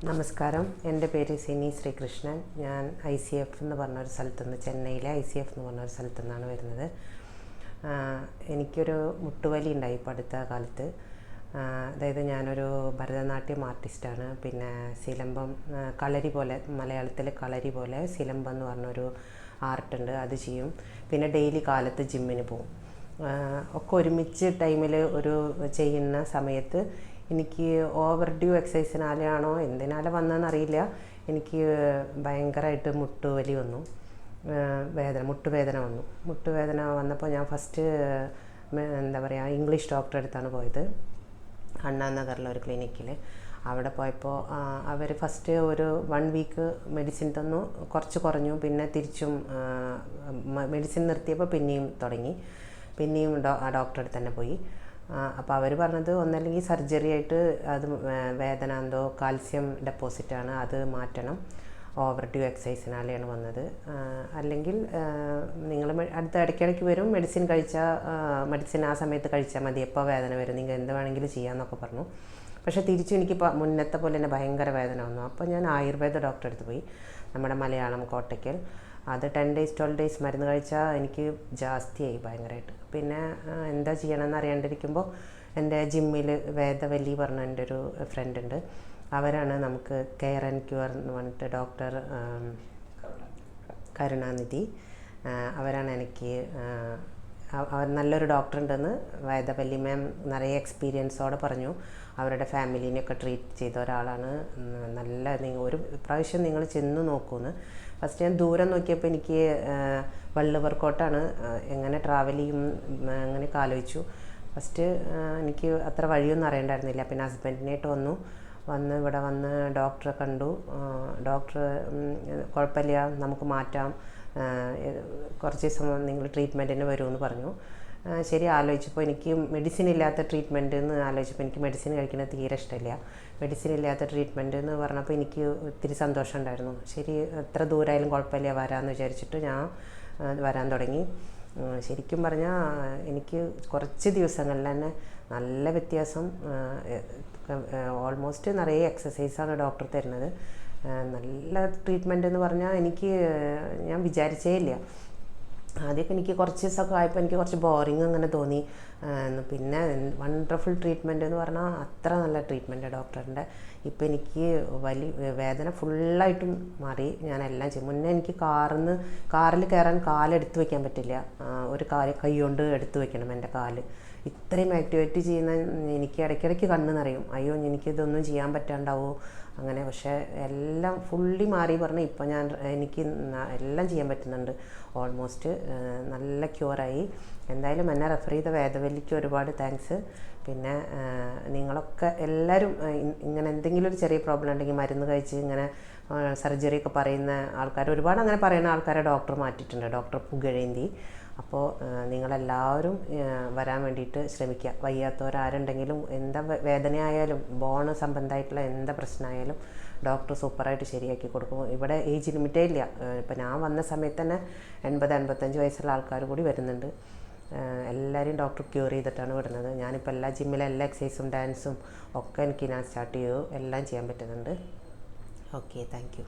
നമസ്കാരം, എൻ്റെ പേര് സിനി ശ്രീകൃഷ്ണൻ. ഞാൻ ICF എന്ന് പറഞ്ഞൊരു സ്ഥലത്തു നിന്ന്, ചെന്നൈയിലെ ICF എന്ന് പറഞ്ഞൊരു സ്ഥലത്തു നിന്നാണ് വരുന്നത്. എനിക്കൊരു മുട്ടുവലി ഉണ്ടായി ഇപ്പോൾ അടുത്ത കാലത്ത്. അതായത് ഞാനൊരു ഭരതനാട്യം ആർട്ടിസ്റ്റാണ്. പിന്നെ സിലമ്പം, കളരി പോലെ, മലയാളത്തിൽ കളരി പോലെ സിലമ്പം എന്ന് പറഞ്ഞൊരു ആർട്ടുണ്ട്, അത് ചെയ്യും. പിന്നെ ഡെയിലി കാലത്ത് ജിമ്മിന് പോകും. ഒക്കെ ഒരുമിച്ച് ടൈമിൽ ഒരു ചെയ്യുന്ന സമയത്ത് എനിക്ക് ഓവർ ഡ്യൂ എക്സസൈസിനാലാണോ എന്തിനാലും വന്നതെന്നറിയില്ല, എനിക്ക് ഭയങ്കരമായിട്ട് മുട്ടുവലി വന്നു. മുട്ടുവേദന വന്നു. മുട്ടുവേദന വന്നപ്പോൾ ഞാൻ ഫസ്റ്റ് എന്താ പറയുക, ഇംഗ്ലീഷ് ഡോക്ടറെ അടുത്താണ് പോയത്, അണ്ണാ നഗറിലൊരു ക്ലിനിക്കിൽ. അവിടെ പോയപ്പോൾ അവർ ഫസ്റ്റ് ഒരു 1 വീക്ക് മെഡിസിൻ തന്നു, കുറച്ച് കുറഞ്ഞു. പിന്നെ തിരിച്ചും മെഡിസിൻ നിർത്തിയപ്പോൾ പിന്നെയും തുടങ്ങി. പിന്നെയും ഡോക്ടറെ അടുത്ത് തന്നെ പോയി. അപ്പോൾ അവർ പറഞ്ഞത് ഒന്നല്ലെങ്കിൽ സർജറി ആയിട്ട് അത് വേദന എന്തോ കാൽസ്യം ഡെപ്പോസിറ്റാണ്, അത് മാറ്റണം, ഓവർ ഡ്യൂ എക്സസൈസിനാലെയാണ് വന്നത്. അല്ലെങ്കിൽ നിങ്ങൾ അടുത്ത ഇടയ്ക്കിടയ്ക്ക് വരും, മെഡിസിൻ കഴിച്ചാൽ മെഡിസിൻ ആ സമയത്ത് കഴിച്ചാൽ മതി, എപ്പോൾ വേദന വരും, നിങ്ങൾ എന്ത് വേണമെങ്കിലും ചെയ്യാമെന്നൊക്കെ പറഞ്ഞു. പക്ഷേ തിരിച്ചും എനിക്ക് മുന്നത്തെ പോലെ തന്നെ ഭയങ്കര വേദന വന്നു. അപ്പോൾ ഞാൻ ആയുർവേദ ഡോക്ടറെ അടുത്ത് പോയി, നമ്മുടെ മലയാളം കോട്ടയ്ക്കൽ. അത് 10 days 12 days മരുന്ന് കഴിച്ചാൽ എനിക്ക് ജാസ്തിയായി ഭയങ്കരമായിട്ട്. പിന്നെ എന്താ ചെയ്യണമെന്ന് അറിയാണ്ടിരിക്കുമ്പോൾ എൻ്റെ ജിമ്മിൽ വേദവല്ലി പറഞ്ഞ എൻ്റെ ഒരു ഫ്രണ്ട് ഉണ്ട്, അവരാണ് നമുക്ക് കെയർ ആൻഡ് ക്യൂർ എന്ന് പറഞ്ഞിട്ട് ഡോക്ടർ കരുണാനിധി, അവരാണ് എനിക്ക് അവർ നല്ലൊരു ഡോക്ടർ ഉണ്ടെന്ന് വേദവല്ലി മാം നിറയെ എക്സ്പീരിയൻസോടെ പറഞ്ഞു. അവരുടെ ഫാമിലീനെയൊക്കെ ട്രീറ്റ് ചെയ്ത ഒരാളാണ്. ഒരു പ്രാവശ്യം നിങ്ങൾ ചെന്ന് നോക്കൂന്ന്. ഫസ്റ്റ് ഞാൻ ദൂരം നോക്കിയപ്പോൾ എനിക്ക് വള്ളുവർക്കോട്ടാണ്, എങ്ങനെ ട്രാവൽ ചെയ്യും അങ്ങനെയൊക്കെ ആലോചിച്ചു. ഫസ്റ്റ് എനിക്ക് അത്ര വഴിയൊന്നും അറിയണ്ടായിരുന്നില്ല. പിന്നെ ഹസ്ബൻഡിനായിട്ട് വന്ന് ഇവിടെ വന്ന് ഡോക്ടറെ കണ്ടു. ഡോക്ടർ കുഴപ്പമില്ല, നമുക്ക് മാറ്റാം, കുറച്ച് ദിവസം നിങ്ങൾ ട്രീറ്റ്മെൻറ്റിന് വരുമെന്ന് പറഞ്ഞു. ശരി, ആലോചിച്ചപ്പോൾ എനിക്ക് മെഡിസിൻ ഇല്ലാത്ത ട്രീറ്റ്മെൻറ്റ് എന്ന് ആലോചിച്ചപ്പോൾ എനിക്ക് മെഡിസിൻ കഴിക്കുന്നത് തീരെ ഇഷ്ടമില്ല. മെഡിസിൻ ഇല്ലാത്ത ട്രീറ്റ്മെൻറ്റ് എന്ന് പറഞ്ഞപ്പോൾ എനിക്ക് ഒത്തിരി സന്തോഷം ഉണ്ടായിരുന്നു. ശരി, എത്ര ദൂരമായാലും കുഴപ്പമില്ല, വരാമെന്ന് വിചാരിച്ചിട്ട് ഞാൻ വരാൻ തുടങ്ങി. ശരിക്കും പറഞ്ഞാൽ എനിക്ക് കുറച്ച് ദിവസങ്ങളിൽ തന്നെ നല്ല വ്യത്യാസം. ഓൾമോസ്റ്റ് നിറയെ എക്സസൈസാണ് ഡോക്ടർ തരുന്നത്. നല്ല ട്രീറ്റ്മെൻറ്റ് എന്ന് പറഞ്ഞാൽ ഞാൻ വിചാരിച്ചേ ഇല്ല. ആദ്യമൊക്കെ എനിക്ക് കുറച്ച് ദിവസമൊക്കെ ആയപ്പോൾ എനിക്ക് കുറച്ച് ബോറിങ് അങ്ങനെ തോന്നി. പിന്നെ വണ്ടർഫുൾ ട്രീറ്റ്മെൻറ്റ് എന്ന് പറഞ്ഞാൽ അത്ര നല്ല ട്രീറ്റ്മെൻറ്റ് ഡോക്ടറിൻ്റെ. ഇപ്പം എനിക്ക് വേദന ഫുള്ളായിട്ടും മാറി. ഞാനെല്ലാം ചെയ്യും. മുന്നേ എനിക്ക് കാറിൽ കയറാൻ കാലെടുത്ത് വയ്ക്കാൻ പറ്റില്ല, ഒരു കൈ കൊണ്ട് എടുത്ത് വയ്ക്കണം എൻ്റെ കാല്. ഇത്രയും ആക്ടിവിറ്റി ചെയ്യുന്ന എനിക്ക് ഇടയ്ക്കിടയ്ക്ക് കണ്ണ് നിറയും, അയ്യോ എനിക്കിതൊന്നും ചെയ്യാൻ പറ്റാണ്ടാവോ അങ്ങനെ. പക്ഷേ എല്ലാം ഫുള്ളി മാറി പറഞ്ഞ് ഇപ്പം എനിക്ക് എല്ലാം ചെയ്യാൻ പറ്റുന്നുണ്ട്. ഓൾമോസ്റ്റ് നല്ല ക്യൂറായി. എന്തായാലും എന്നെ റെഫർ ചെയ്ത വേദവല്ലിക്ക് ഒരുപാട് താങ്ക്സ്. പിന്നെ നിങ്ങളൊക്കെ എല്ലാവരും ഇങ്ങനെ എന്തെങ്കിലും ഒരു ചെറിയ പ്രോബ്ലം ഉണ്ടെങ്കിൽ മരുന്ന് കഴിച്ച് ഇങ്ങനെ സർജറി ഒക്കെ പറയുന്ന ആൾക്കാർ, ഒരുപാട് അങ്ങനെ പറയുന്ന ആൾക്കാരെ ഡോക്ടർ മാറ്റിയിട്ടുണ്ട്, ഡോക്ടർ പുകഴേന്തി. അപ്പോൾ നിങ്ങളെല്ലാവരും വരാൻ വേണ്ടിയിട്ട് ശ്രമിക്കുക. വയ്യാത്തവരാരുണ്ടെങ്കിലും, എന്താ വേദനയായാലും ബോൺ സംബന്ധമായിട്ടുള്ള എന്താ പ്രശ്നമായാലും ഡോക്ടർ സൂപ്പറായിട്ട് ശരിയാക്കി കൊടുക്കും. ഇവിടെ ഏജ് ലിമിറ്റേ ഇല്ല. ഇപ്പം ഞാൻ വന്ന സമയത്ത് തന്നെ 80-85 വയസ്സുള്ള ആൾക്കാർ കൂടി വരുന്നുണ്ട്. എല്ലാവരെയും ഡോക്ടർ ക്യൂർ ചെയ്തിട്ടാണ് വിടുന്നത്. ഞാനിപ്പോൾ എല്ലാ ജിമ്മിലെ എല്ലാ എക്സസൈസും ഡാൻസും ഒക്കെ ഞാൻ സ്റ്റാർട്ട് ചെയ്തു, എല്ലാം ചെയ്യാൻ പറ്റുന്നുണ്ട്. Okay, thank you.